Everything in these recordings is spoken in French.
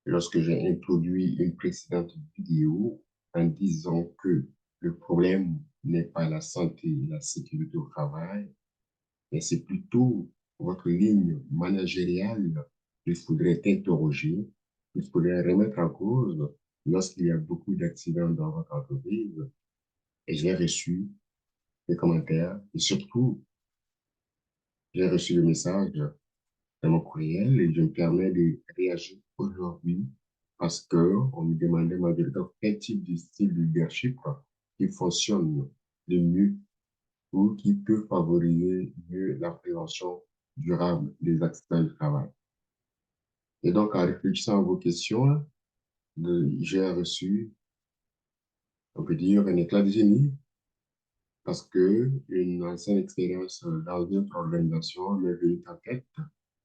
lorsque j'ai introduit une précédente vidéo en disant que le problème n'est pas la santé et la sécurité au travail, mais c'est plutôt votre ligne managériale qu'il faudrait interroger, qu'il faudrait remettre en cause lorsqu'il y a beaucoup d'accidents dans votre entreprise. Et j'ai reçu des commentaires et surtout, j'ai reçu le message dans mon courriel et je me permets de réagir aujourd'hui parce que on me demandait malgré tout quel type de style de leadership qui fonctionne le mieux ou qui peut favoriser mieux la prévention durable des accidents du travail. Et donc, en réfléchissant à vos questions, j'ai reçu, on peut dire, un éclat de génie parce que une ancienne expérience dans une autre organisation m'est venue en tête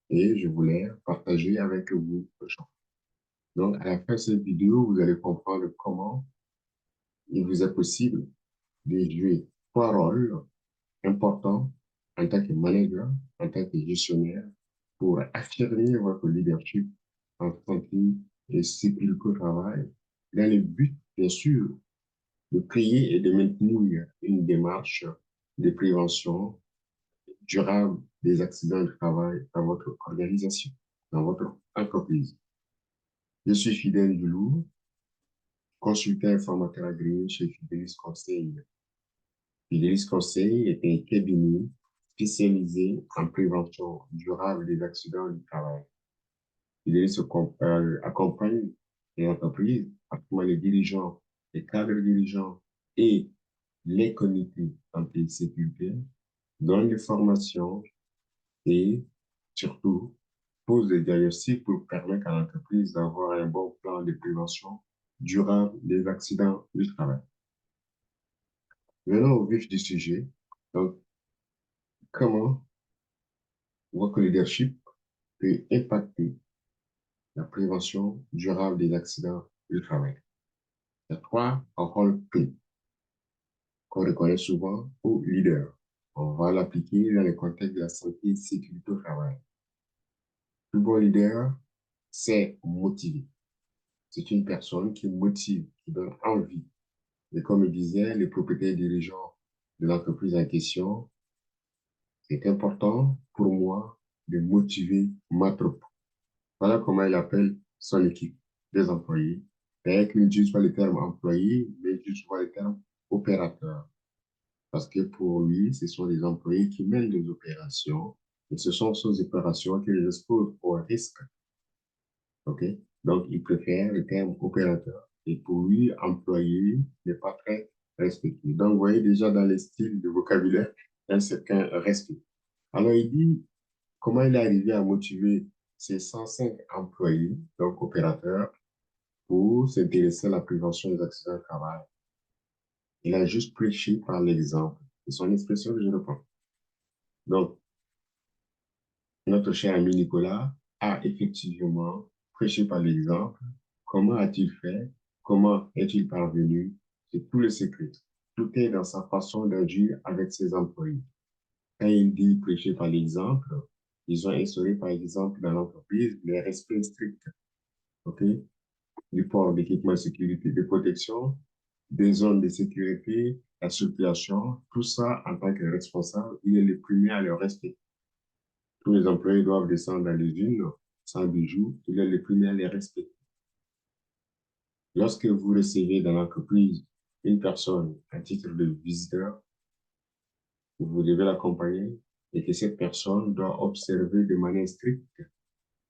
et je voulais partager avec vous. Donc, à la fin de cette vidéo, vous allez comprendre comment il vous est possible de jouer trois rôles importants en tant que manager, en tant que gestionnaire, pour affirmer votre leadership en santé et sécurité au travail, dans le but, bien sûr, de créer et de maintenir une démarche de prévention durable des accidents de travail dans votre organisation, dans votre entreprise. Je suis Fidèle Dulou, consultant et formateur agréé chez Fidelis Conseil. Fidelis Conseil est un cabinet spécialisé en prévention durable des accidents du travail. Fidelis accompagne les entreprises, particulièrement les dirigeants, les cadres dirigeants et les comités santé et sécurité, donne des formations et surtout pose des diagnostics pour permettre à l'entreprise d'avoir un bon plan de prévention durable des accidents du travail. Venons au vif du sujet. Donc, comment votre leadership peut impacter la prévention durable des accidents du travail? Il y a trois rôles clés qu'on reconnaît souvent aux leaders. On va l'appliquer dans le contexte de la santé et de la sécurité au travail. Le bon leader, c'est motiver. C'est une personne qui motive, qui donne envie. Et comme le disait le propriétaire dirigeant de l'entreprise en question, c'est important pour moi de motiver ma troupe. Voilà comment il appelle son équipe, des employés. D'ailleurs, qu'il n'utilise pas le terme employé, mais il utilise souvent le terme opérateur. Parce que pour lui, ce sont les employés qui mènent les opérations et ce sont ces opérations qui les exposent au risque. OK? Donc, il préfère le terme opérateur. Et pour lui, employé n'est pas très respecté. Donc, vous voyez déjà dans les styles de vocabulaire, un certain respect. Alors, il dit comment il est arrivé à motiver ses 105 employés, donc opérateurs, pour s'intéresser à la prévention des accidents de travail. Il a juste prêché par l'exemple. C'est son expression que je reprends. Donc, notre cher ami Nicolas a effectivement prêché par l'exemple. Comment a-t-il fait? Comment est-il parvenu? C'est tout le secret. Tout est dans sa façon d'agir avec ses employés. Quand il dit prêcher par l'exemple, ils ont instauré par exemple dans l'entreprise les respects stricts, ok, du port d'équipements de sécurité, de protection, des zones de sécurité, la circulation, tout ça en tant que responsable, il est le premier à le respecter. Tous les employés doivent descendre dans les usines sans bijoux, il est le premier à les respecter. Lorsque vous recevez dans l'entreprise une personne à titre de visiteur, vous devez l'accompagner et que cette personne doit observer de manière stricte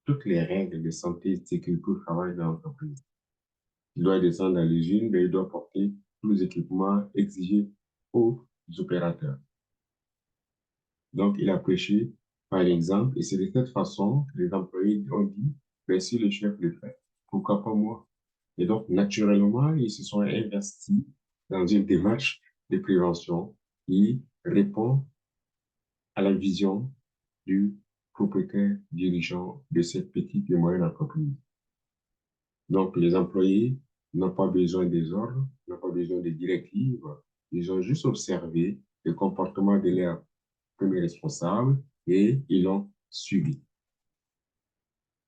toutes les règles de santé et de sécurité au travail de l'entreprise. Il doit descendre dans l'usine, mais il doit porter tous les équipements exigés aux opérateurs. Donc, il a prêché par l'exemple et c'est de cette façon que les employés ont dit, ben, si le chef le fait, pourquoi pas moi? Et donc, naturellement, ils se sont investis dans une démarche de prévention qui répond à la vision du propriétaire dirigeant de cette petite et moyenne entreprise. Donc, les employés n'ont pas besoin des ordres, n'ont pas besoin de directives. Ils ont juste observé le comportement de leur premier responsable et ils l'ont suivi.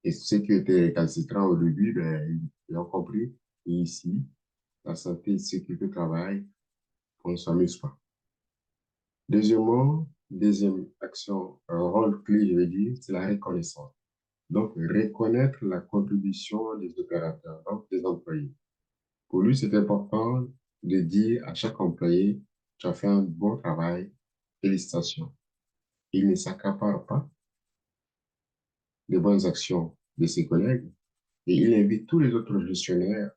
Et ceux qui étaient récalcitrants au début, ben, ils ont compris. Et ici, la santé et la sécurité au travail, on ne s'amuse pas. Deuxièmement, deuxième action, rôle clé, je veux dire, c'est la reconnaissance. Donc, reconnaître la contribution des opérateurs, donc des employés. Pour lui, c'est important de dire à chaque employé, tu as fait un bon travail, félicitations. Il ne s'accapare pas des bonnes actions de ses collègues et il invite tous les autres gestionnaires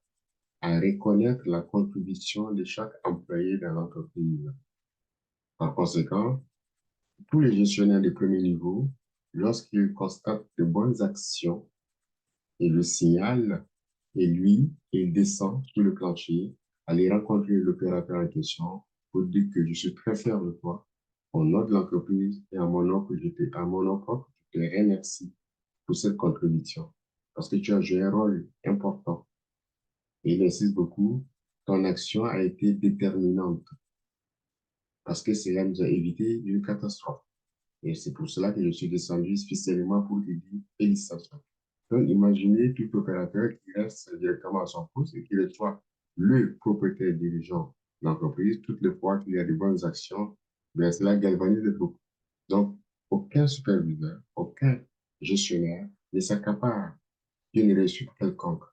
à reconnaître la contribution de chaque employé dans l'entreprise. Par conséquent, tous les gestionnaires de premier niveau, lorsqu'ils constatent de bonnes actions, ils le signalent et lui, il descend sur le plancher, aller rencontrer l'opérateur en question pour dire que je suis très fier de toi. Au nom de l'entreprise et à mon nom propre, je te remercie pour cette contribution parce que tu as joué un rôle important. Et il insiste beaucoup, ton action a été déterminante parce que cela nous a évité une catastrophe. Et c'est pour cela que je suis descendu spécialement pour te dire félicitations. Donc, imaginez tout opérateur qui reste directement à son poste et qui reçoit le propriétaire dirigeant de l'entreprise toutes les fois qu'il y a de bonnes actions, bien, cela galvanise le groupe. Donc, aucun superviseur, aucun gestionnaire ne s'accapare d'une réussite quelconque.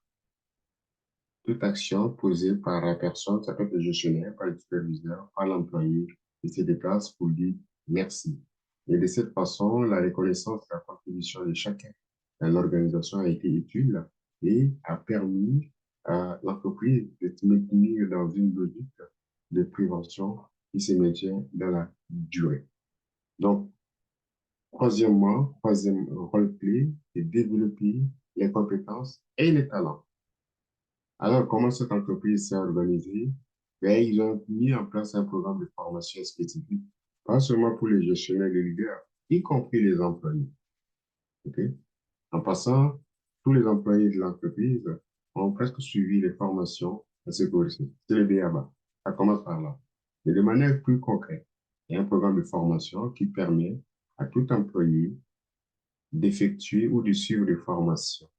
Toute action posée par la personne, ça peut être le gestionnaire, par le superviseur, par l'employé, qui se déplace pour dire merci. Et de cette façon, la reconnaissance de la contribution de chacun dans l'organisation a été utile et a permis à l'entreprise de se maintenir dans une logique de prévention qui se maintient dans la durée. Donc, troisième rôle clé, c'est développer les compétences et les talents. Alors, comment cette entreprise s'est organisée? Ben, ils ont mis en place un programme de formation spécifique, pas seulement pour les gestionnaires et les leaders, y compris les employés. OK? En passant, tous les employés de l'entreprise ont presque suivi les formations à ce cours-ci. C'est le BABA. Ça commence par là. Mais de manière plus concrète, il y a un programme de formation qui permet à tout employé d'effectuer ou de suivre des formations.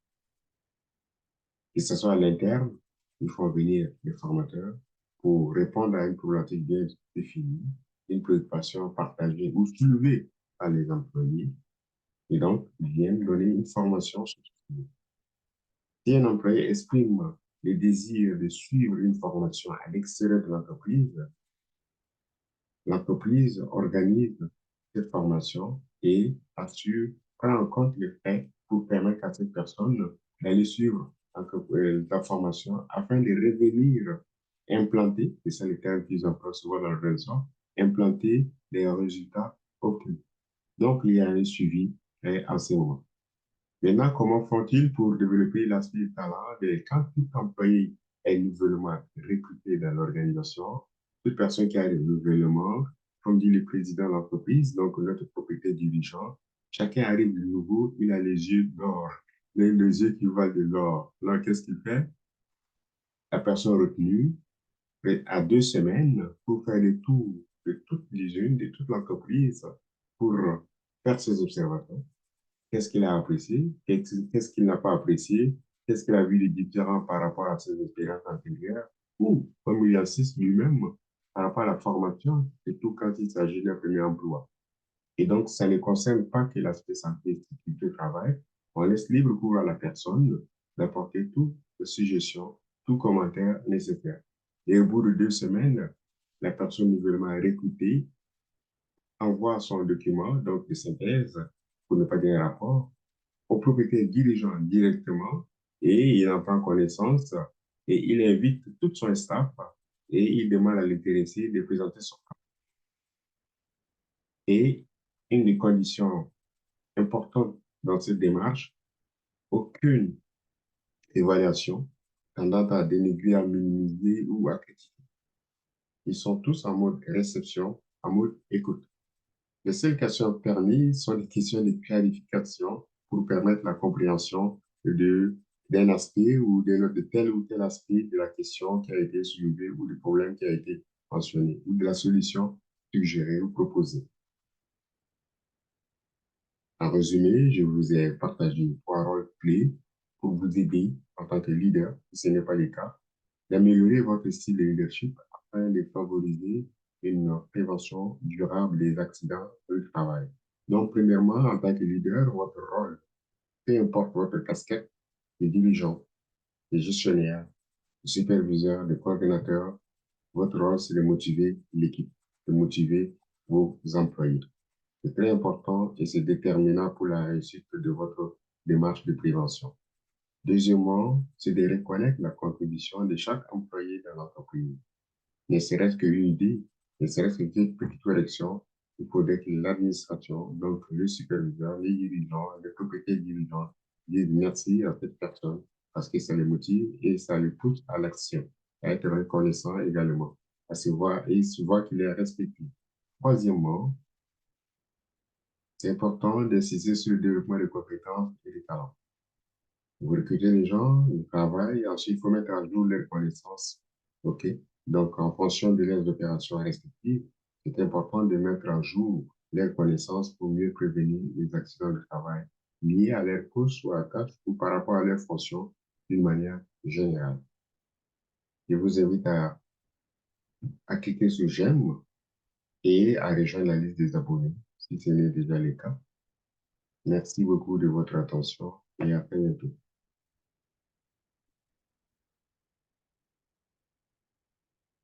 Que ce soit à l'interne, il faut venir des formateurs pour répondre à une problématique bien définie, une préoccupation partagée ou soulevée par les employés. Et donc, ils viennent donner une formation sur ce sujet. Si un employé exprime le désir de suivre une formation à l'extérieur de l'entreprise organise cette formation et assure, prend en compte les frais pour permettre à cette personne d'aller suivre la formation afin de revenir implanter, et c'est le terme qu'ils emploient souvent dans le réseau, implanter les résultats obtenus. Donc, il y a un suivi en ce moment. Maintenant, comment font-ils pour développer l'aspect du talent? Quand tout employé est nouvellement recruté dans l'organisation, toute personne qui a un nouvellement, comme dit le président de l'entreprise, donc notre propriétaire dirigeant, chacun arrive de nouveau, il a les yeux d'or, les yeux qui valent de l'or. Alors, qu'est-ce qu'il fait? La personne retenue a 2 semaines pour faire le tour de toutes les unes, de toute l'entreprise, pour faire ses observations. Qu'est-ce qu'il a apprécié? Qu'est-ce qu'il n'a pas apprécié? Qu'est-ce qu'il a vu de différent par rapport à ses expériences antérieures? Ou, comme il insiste lui-même, par rapport à la formation, surtout quand il s'agit d'un premier emploi. Et donc, ça ne concerne pas que l'aspect santé et sécurité au travail. On laisse libre cours à la personne d'apporter toute suggestion, tout commentaire nécessaire. Et au bout de 2 semaines, la personne nouvellement recrutée envoie son document, donc de synthèse, pour ne pas dire un rapport, au propriétaire dirigeant directement et il en prend connaissance et il invite tout son staff et il demande à l'intéressé de présenter son cas. Et une des conditions importantes dans cette démarche, aucune évaluation tendant à dénigrer, à minimiser ou à critiquer. Ils sont tous en mode réception, en mode écoute. Les seules questions permises sont des questions de clarification pour permettre la compréhension d'un aspect ou de tel ou tel aspect de la question qui a été soulevée ou du problème qui a été mentionné ou de la solution suggérée ou proposée. En résumé, je vous ai partagé 3 rôles clés pour vous aider en tant que leader, si ce n'est pas le cas, d'améliorer votre style de leadership afin de favoriser une prévention durable des accidents au travail. Donc, premièrement, en tant que leader, votre rôle, peu importe votre casquette, de dirigeant, de gestionnaire, de superviseur, de coordinateur, votre rôle, c'est de motiver l'équipe, de motiver vos employés. C'est très important et c'est déterminant pour la réussite de votre démarche de prévention. Deuxièmement, c'est de reconnaître la contribution de chaque employé dans l'entreprise. Ne serait-ce qu'une idée, ne serait-ce qu'une petite correction, il faudrait que l'administration, donc le superviseur, les dirigeants, les propriétaires dirigeants, disent merci à cette personne parce que ça les motive et ça les pousse à l'action, à être reconnaissant également, à se voir et se voir qu'il est respecté. Troisièmement, c'est important d'insister sur le développement des compétences et des talents. Vous recrutez les gens, ils travaillent, ensuite il faut mettre à jour leurs connaissances. OK? Donc, en fonction de leurs opérations respectives, c'est important de mettre à jour leurs connaissances pour mieux prévenir les accidents de travail liés à leur poste ou à tâche ou par rapport à leur fonction d'une manière générale. Je vous invite à cliquer sur j'aime et à rejoindre la liste des abonnés si ce n'est déjà le cas. Merci beaucoup de votre attention et à très bientôt.